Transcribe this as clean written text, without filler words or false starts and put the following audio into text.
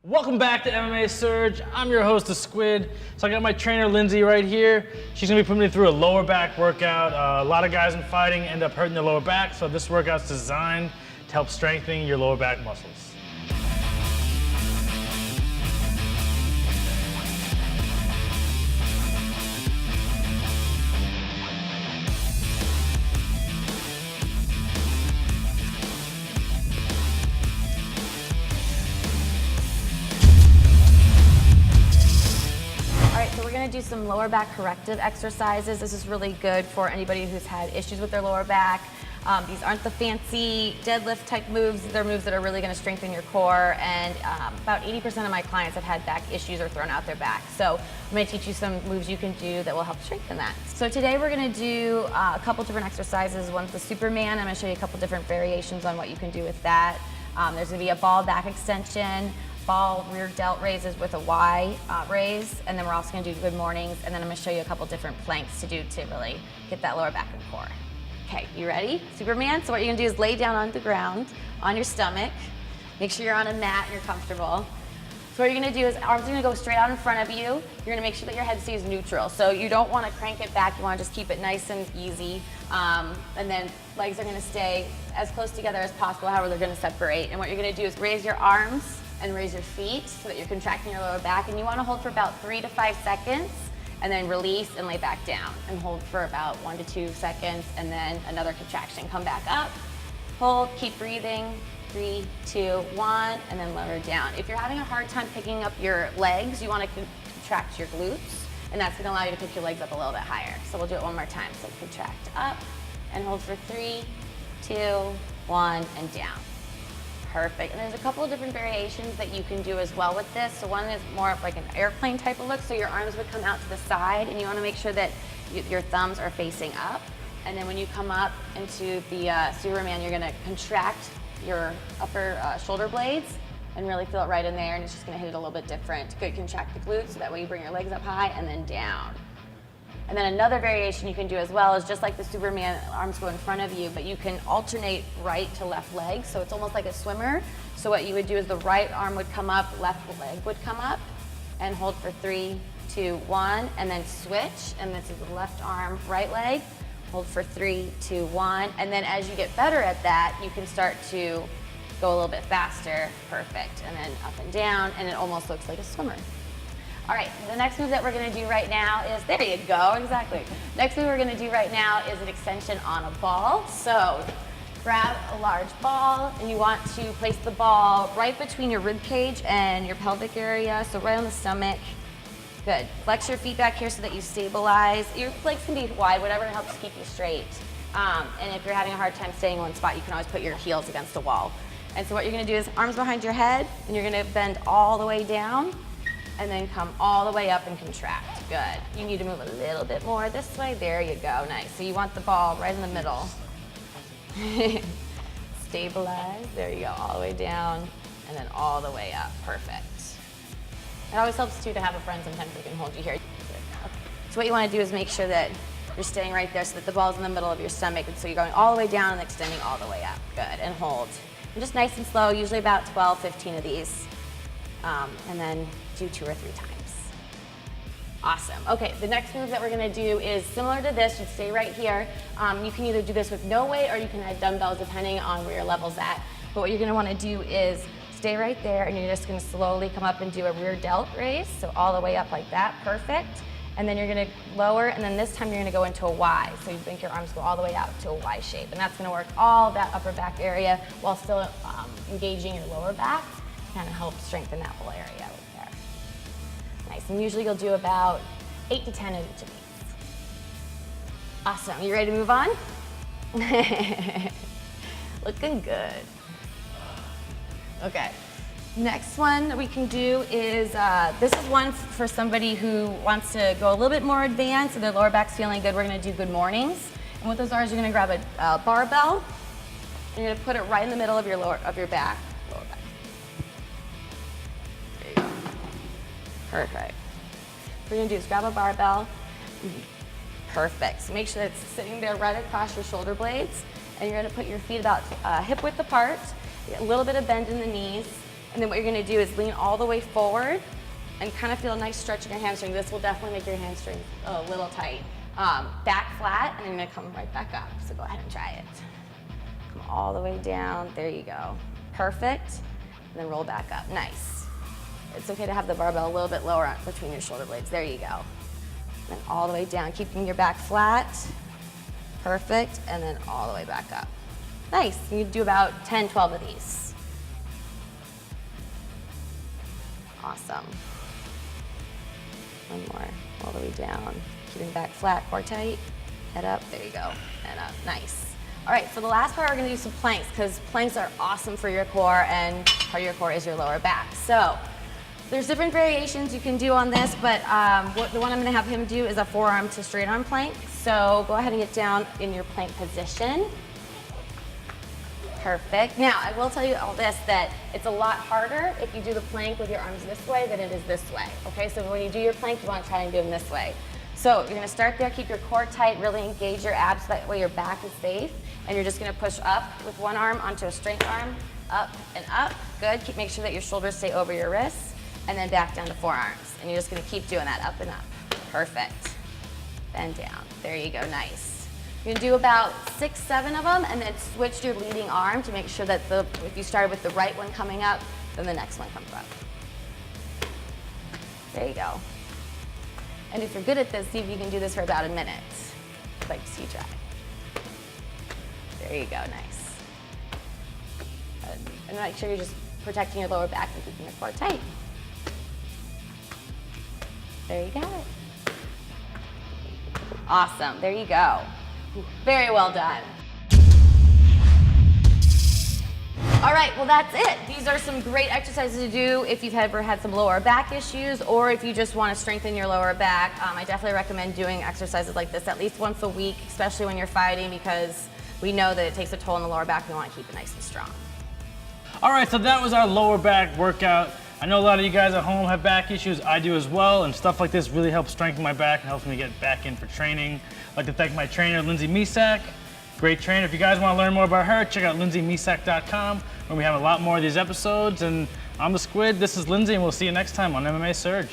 Welcome back to MMA Surge. I'm your host, The Squid. So I got my trainer, Lindsay, right here. She's gonna be putting me through a lower back workout. A lot of guys in fighting end up hurting their lower back, so this workout's designed to help strengthen your lower back muscles. We're going to do some lower back corrective exercises. This is really good for anybody who's had issues with their lower back. These aren't the fancy deadlift type moves. They're moves that are really going to strengthen your core, and about 80% of my clients have had back issues or thrown out their back. So I'm going to teach you some moves you can do that will help strengthen that. So today we're going to do a couple different exercises. One's the Superman. I'm going to show you a couple different variations on what you can do with that. There's going to be a ball back extension, ball rear delt raises with a Y raise, and then we're also going to do good mornings, and then I'm going to show you a couple different planks to do to really get that lower back and core. Okay, you ready? Superman. So what you're going to do is lay down on the ground on your stomach. Make sure you're on a mat and you're comfortable. So what you're going to do is arms are going to go straight out in front of you. You're going to make sure that your head stays neutral. So you don't want to crank it back. You want to just keep it nice and easy. And then legs are going to stay as close together as possible, however they're going to separate. And what you're going to do is raise your arms and raise your feet so that you're contracting your lower back. And you want to hold for about 3 to 5 seconds, and then release and lay back down. And hold for about 1 to 2 seconds, and then another contraction. Come back up, hold, keep breathing. 3, 2, 1, and then lower down. If you're having a hard time picking up your legs, you want to contract your glutes, and that's going to allow you to pick your legs up a little bit higher. So we'll do it one more time. So contract up, and hold for 3, 2, 1, and down. Perfect. And there's a couple of different variations that you can do as well with this. So one is more of like an airplane type of look. So your arms would come out to the side, and you want to make sure that your thumbs are facing up. And then when you come up into the Superman, you're going to contract your upper shoulder blades and really feel it right in there, and it's just going to hit it a little bit different. Good, contract the glutes so that way you bring your legs up high and then down. And then another variation you can do as well is just like the Superman, arms go in front of you, but you can alternate right to left leg, so it's almost like a swimmer. So what you would do is the right arm would come up, left leg would come up, and hold for 3, 2, 1, and then switch, and this is the left arm, right leg. Hold for 3, 2, 1, and then as you get better at that, you can start to go a little bit faster. Perfect. And then up and down, and it almost looks like a swimmer. All right, the next move that we're going to do right now is, there you go, exactly. Next move we're going to do right now is an extension on a ball. So grab a large ball, and you want to place the ball right between your rib cage and your pelvic area, so right on the stomach. Good. Flex your feet back here so that you stabilize. Your legs can be wide, whatever helps keep you straight. And if you're having a hard time staying in one spot, you can always put your heels against the wall. And so what you're going to do is arms behind your head, and you're going to bend all the way down, and then come all the way up and contract. Good. You need to move a little bit more this way. There you go. Nice. So you want the ball right in the middle. Stabilize. There you go. All the way down, and then all the way up. Perfect. It always helps too to have a friend sometimes that can hold you here. So what you want to do is make sure that you're staying right there so that the ball's in the middle of your stomach, and so you're going all the way down and extending all the way up. Good, and hold. And just nice and slow, usually about 12, 15 of these. And then do 2 or 3 times. Awesome. Okay, the next move that we're going to do is similar to this. You stay right here. You can either do this with no weight, or you can add dumbbells depending on where your level's at. But what you're going to want to do is stay right there, and you're just going to slowly come up and do a rear delt raise, so all the way up like that. Perfect. And then you're going to lower, and then this time you're going to go into a Y. So you think your arms go all the way out to a Y shape, and that's going to work all that upper back area while still engaging your lower back. Kind of help strengthen that whole area right there. Nice. And usually you'll do about 8 to 10 of each of these. Awesome. You ready to move on? Looking good. Okay. Next one that we can do is, this is one for somebody who wants to go a little bit more advanced and their lower back's feeling good. We're going to do good mornings. And what those are is you're going to grab a barbell, and you're going to put it right in the middle of your lower back. There you go. Perfect. What we're going to do is grab a barbell. Perfect. So make sure that it's sitting there right across your shoulder blades, and you're going to put your feet about hip width apart. A little bit of bend in the knees, And then what you're gonna do is lean all the way forward and kind of feel a nice stretch in your hamstring. This will definitely make your hamstring a little tight. Back flat, and then you're gonna come right back up. So go ahead and try it. Come all the way down, there you go. Perfect, and then roll back up, nice. It's okay to have the barbell a little bit lower between your shoulder blades, there you go. Then all the way down, keeping your back flat. Perfect, and then all the way back up. Nice, you do about 10, 12 of these. Awesome. One more, all the way down. Keeping back flat, core tight, head up, there you go, and up, nice. All right, for the last part, we're gonna do some planks, because planks are awesome for your core, and part of your core is your lower back. So, there's different variations you can do on this, but the one I'm gonna have him do is a forearm to straight arm plank. So go ahead and get down in your plank position. Perfect. Now, I will tell you all this, that it's a lot harder if you do the plank with your arms this way than it is this way, okay? So when you do your plank, you wanna try and do them this way. So you're gonna start there, keep your core tight, really engage your abs, so that way your back is safe, and you're just gonna push up with one arm onto a straight arm, up and up, good. Make sure that your shoulders stay over your wrists, and then back down to forearms. And you're just gonna keep doing that, up and up. Perfect. Bend down, there you go, nice. You're gonna do about 6, 7 of them, and then switch to your leading arm to make sure that if you started with the right one coming up, then the next one comes up. There you go. And if you're good at this, see if you can do this for about a minute. I'd like to see you try. There you go, nice. And make sure you're just protecting your lower back and keeping your core tight. There you go. Awesome, there you go. Very well done. All right, well that's it. These are some great exercises to do if you've ever had some lower back issues, or if you just want to strengthen your lower back. I definitely recommend doing exercises like this at least once a week, especially when you're fighting, because we know that it takes a toll on the lower back. We want to keep it nice and strong. All right, so that was our lower back workout. I know a lot of you guys at home have back issues. I do as well, and stuff like this really helps strengthen my back and helps me get back in for training. I'd like to thank my trainer, Lindsay Misak. Great trainer. If you guys want to learn more about her, check out lindsaymisak.com, where we have a lot more of these episodes. And I'm the Squid, this is Lindsay, and we'll see you next time on MMA Surge.